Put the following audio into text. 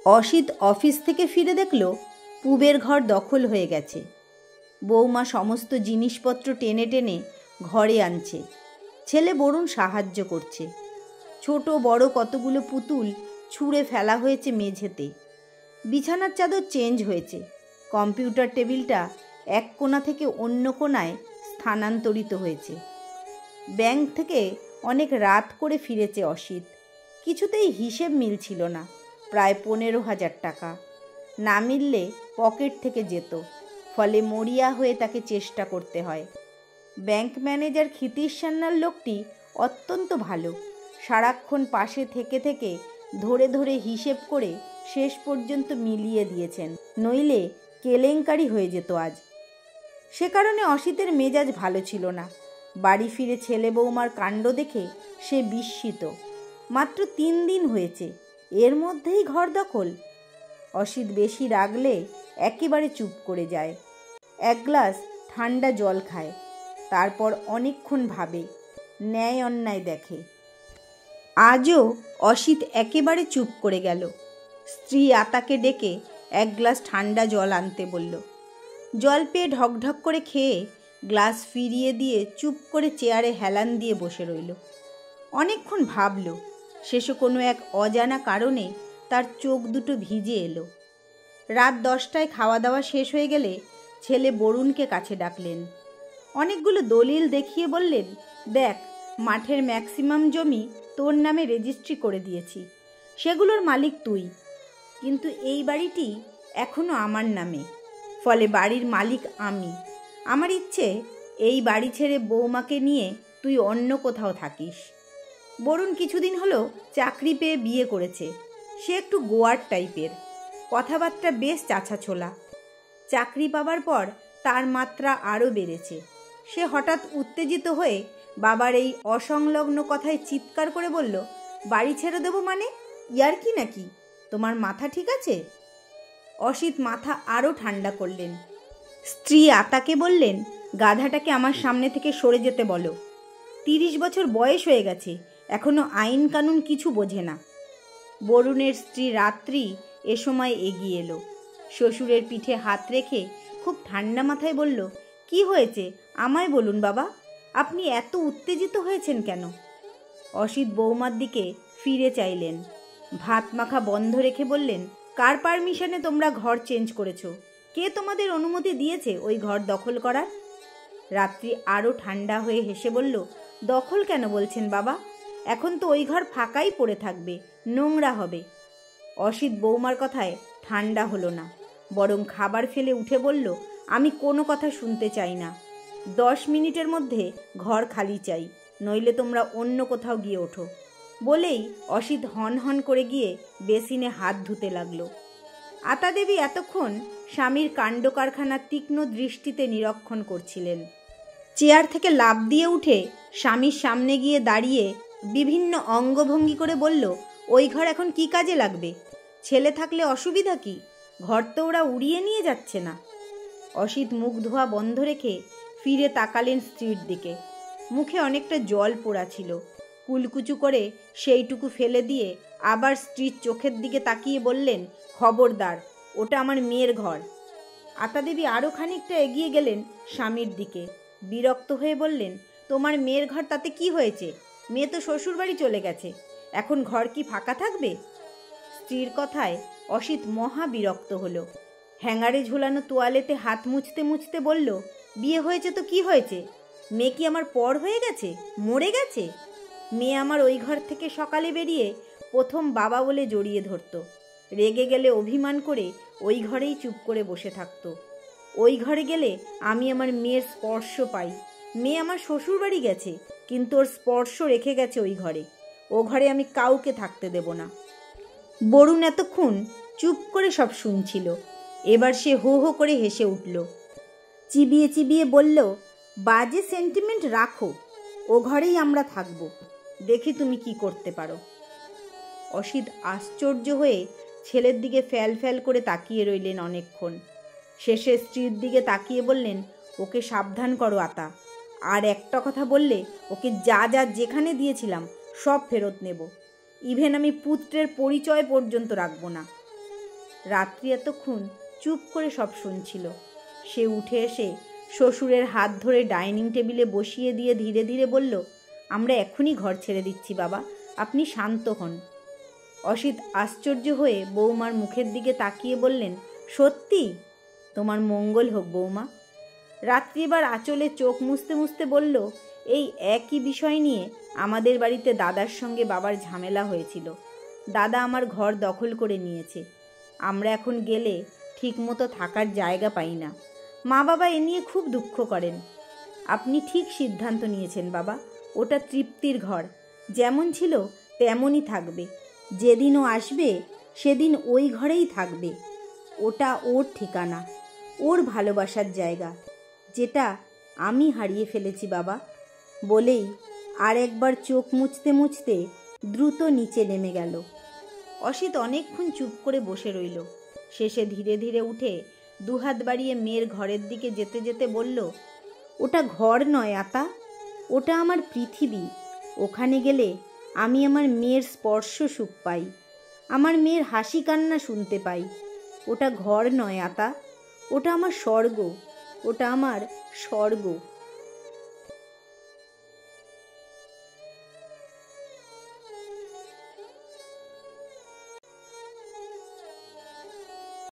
Asit office থেকে ফিরে দেখল পুবের ঘর দখল হয়ে গেছে। বৌমা সমস্ত জিনিসপত্র টেনে টেনে ঘরে আনছে। ছেলে বরুণ সাহায্য করছে। ছোট বড় কতগুলো পুতুল ছুঁড়ে ফেলা হয়েছে মেঝেতে। বিছানার চাদর চেঞ্জ হয়েছে। কম্পিউটার টেবিলটা এক কোণা থেকে অন্য কোণায় স্থানান্তরিত হয়েছে। ব্যাংক থেকে অনেক রাত করে ফিরেছে অসিত। কিছুতেই হিসেব মিলছিল না। প্রায় 15,000 টাকা। না মিললে পকেট থেকে যেত। ফলে মরিয়া হয়ে তাকে চেষ্টা করতে হয়। ব্যাংক ম্যানেজার ক্ষিতীশ সান্যাল লোকটি অত্যন্ত ভালো। সারাক্ষণ পাশে থেকে থেকে ধরে ধরে হিসেব করে শেষ পর্যন্ত মিলিয়ে দিয়েছেন। নইলে কেলেঙ্কারি হয়ে যেত আজ। সে কারণে অসিতের মেজাজ ভালো ছিল না। বাড়ি ফিরে ছেলে বৌমার কাণ্ড দেখে সে বিস্মিত। মাত্র 3 দিন হয়েছে, এর মধ্যেই ঘর দখল। অসিত বেশি রাগলে একেবারে চুপ করে যায়। এক গ্লাস ঠান্ডা জল খায়। তারপর অনেকক্ষণ ভাবে, ন্যায় অন্যায় দেখে। আজও অসিত একেবারে চুপ করে গেল। স্ত্রী আতাকে ডেকে এক গ্লাস ঠান্ডা জল আনতে বলল। জল পেয়ে ঢকঢক করে খেয়ে গ্লাস ফিরিয়ে দিয়ে চুপ করে চেয়ারে হেলান দিয়ে বসে রইল। অনেকক্ষণ ভাবল। শেষে কোনো এক অজানা কারণে তার চোখ দুটো ভিজে এলো। রাত 10টায় খাওয়া দাওয়া শেষ হয়ে গেলে ছেলে বরুণকে কাছে ডাকলেন। অনেকগুলো দলিল দেখিয়ে বললেন, দেখ, মাঠের ম্যাক্সিমাম জমি তোর নামে রেজিস্ট্রি করে দিয়েছি। সেগুলোর মালিক তুই। কিন্তু এই বাড়িটি এখনও আমার নামে। ফলে বাড়ির মালিক আমি। আমার ইচ্ছে এই বাড়ি ছেড়ে বৌমাকে নিয়ে তুই অন্য কোথাও থাকিস। বরুণ কিছুদিন হলো চাকরি পেয়ে বিয়ে করেছে। সে একটু গোয়ার টাইপের। কথাবার্তা বেশ চাঁছাছোলা। চাকরি পাবার পর তার মাত্রা আরও বেড়েছে। সে হঠাৎ উত্তেজিত হয়ে বাবার এই অসংলগ্ন কথায় চিৎকার করে বলল, বাড়ি ছেড়ে দেবো মানে? ইয়ার কি নাকি? তোমার মাথা ঠিক আছে? অসিত মাথা আরও ঠান্ডা করলেন। স্ত্রী আতাকে বললেন, গাধাটাকে আমার সামনে থেকে সরে যেতে বলো। 30 বছর বয়স হয়ে গেছে, এখনো আইন কানুন কিছু বোঝে না। বরুণের স্ত্রী রাত্রি এ সময় এগিয়ে এলো। শ্বশুরের পিঠে হাত রেখে খুব ঠান্ডা মাথায় বলল, কি হয়েছে আমায় বলুন বাবা, আপনি এত উত্তেজিত হয়েছেন কেন? অসিত বৌমার দিকে ফিরে চাইলেন। ভাত মাখা বন্ধ রেখে বললেন, কার পারমিশনে তোমরা ঘর চেঞ্জ করেছো? কে তোমাদের অনুমতি দিয়েছে ওই ঘর দখল করার? রাত্রি আরও ঠান্ডা হয়ে হেসে বলল, দখল কেন বলছেন বাবা? এখন তো ওই ঘর ফাঁকাই পড়ে থাকবে, নোংরা হবে। অসিত বৌমার কথায় ঠান্ডা হলো না, বরং খাবার ফেলে উঠে বলল, আমি কোনো কথা শুনতে চাই না। 10 মিনিটের মধ্যে ঘর খালি চাই, নইলে তোমরা অন্য কোথাও গিয়ে ওঠো। বলেই অসিত হন হন করে গিয়ে বেসিনে হাত ধুতে লাগলো। আতা দেবী এতক্ষণ স্বামীর কাণ্ড কারখানা তীক্ষ্ণ দৃষ্টিতে নিরীক্ষণ করছিলেন। চেয়ার থেকে লাফ দিয়ে উঠে স্বামীর সামনে গিয়ে দাঁড়িয়ে বিভিন্ন অঙ্গভঙ্গি করে বলল, ওই ঘর এখন কি কাজে লাগবে? ছেলে থাকলে অসুবিধা কি? ঘর তো ওরা উড়িয়ে নিয়ে যাচ্ছে না। অসিত মুখ ধোয়া বন্ধ রেখে ফিরে তাকালেন স্ত্রীর দিকে। মুখে অনেকটা জল পোড়া ছিল। কুলকুচু করে সেইটুকু ফেলে দিয়ে আবার স্ত্রীর চোখের দিকে তাকিয়ে বললেন, খবরদার, ওটা আমার মেয়ের ঘর। আতা দেবী আরও খানিকটা এগিয়ে গেলেন স্বামীর দিকে। বিরক্ত হয়ে বললেন, তোমার মেয়ের ঘর তাতে কি হয়েছে? মেয়ে তো শ্বশুরবাড়ি চলে গেছে, এখন ঘর কি ফাঁকা থাকবে? স্ত্রীর কথায় অসিত মহা বিরক্ত হলো। হ্যাঙ্গারে ঝুলানো তোয়ালেতে হাত মুছতে মুছতে বলল, বিয়ে হয়েছে তো কি হয়েছে? মেয়ে কি আমার পর হয়ে গেছে, মরে গেছে? মেয়ে আমার ওই ঘর থেকে সকালে বেরিয়ে প্রথম বাবা বলে জড়িয়ে ধরত। রেগে গেলে অভিমান করে ওই ঘরেই চুপ করে বসে থাকতো। ওই ঘরে গেলে আমি আমার মেয়ের স্পর্শ পাই। মেয়ে আমার শ্বশুর বাড়ি গেছে, কিন্তু ওর স্পর্শ রেখে গেছে ওই ঘরে। ও ঘরে আমি কাউকে থাকতে দেব না। বরুণ এতক্ষণ চুপ করে সব শুনছিল। এবার সে হো হো করে হেসে উঠল। চিবিয়ে চিবিয়ে বলল, বাজে সেন্টিমেন্ট রাখো, ও ঘরেই আমরা থাকব। দেখি তুমি কি করতে পারো। অসিত আশ্চর্য হয়ে ছেলের দিকে ফ্যাল ফ্যাল করে তাকিয়ে রইলেন অনেকক্ষণ। শেষে স্ত্রীর দিকে তাকিয়ে বললেন, ওকে সাবধান করো আতা। আর একটা কথা বললে ওকে যা যা যেখানে দিয়েছিলাম সব ফেরত নেব। ইভেন আমি পুত্রের পরিচয় পর্যন্ত রাখব না। রাত্রি এতক্ষণ চুপ করে সব শুনছিল। সে উঠে এসে শ্বশুরের হাত ধরে ডাইনিং টেবিলে বসিয়ে দিয়ে ধীরে ধীরে বলল, আমরা এখনই ঘর ছেড়ে দিচ্ছি বাবা, আপনি শান্ত হন। অসিত আশ্চর্য হয়ে বৌমার মুখের দিকে তাকিয়ে বললেন, সত্যি? তোমার মঙ্গল হোক বৌমা। রাত্রি এবার আঁচলে চোখ মুছতে মুছতে বলল, এই একই বিষয় নিয়ে আমাদের বাড়িতে দাদার সঙ্গে বাবার ঝামেলা হয়েছিল। দাদা আমার ঘর দখল করে নিয়েছে। আমরা এখন গেলে ঠিকমতো থাকার জায়গা পাই না। মা বাবা এ নিয়ে খুব দুঃখ করেন। আপনি ঠিক সিদ্ধান্ত নিয়েছেন বাবা, ওটা তৃপ্তির ঘর, যেমন ছিল তেমনই থাকবে। যেদিন ও আসবে সেদিন ওই ঘরেই থাকবে। ওটা ওর ঠিকানা, ওর ভালোবাসার জায়গা, যেটা আমি হারিয়ে ফেলেছি বাবা। বলেই আর একবার চোখ মুছতে মুছতে দ্রুত নিচে নেমে গেল। অসিত অনেকক্ষণ চুপ করে বসে রইল। শেষে ধীরে ধীরে উঠে দুহাত বাড়িয়ে মেয়ের ঘরের দিকে যেতে যেতে বলল, ওটা ঘর নয় আতা, ওটা আমার পৃথিবী। ওখানে গেলে আমি আমার মেয়ের স্পর্শ সুখ পাই, আমার মেয়ের হাসি কান্না শুনতে পাই। ওটা ঘর নয় আতা, ওটা আমার স্বর্গ, ওটা আমার স্বর্গ।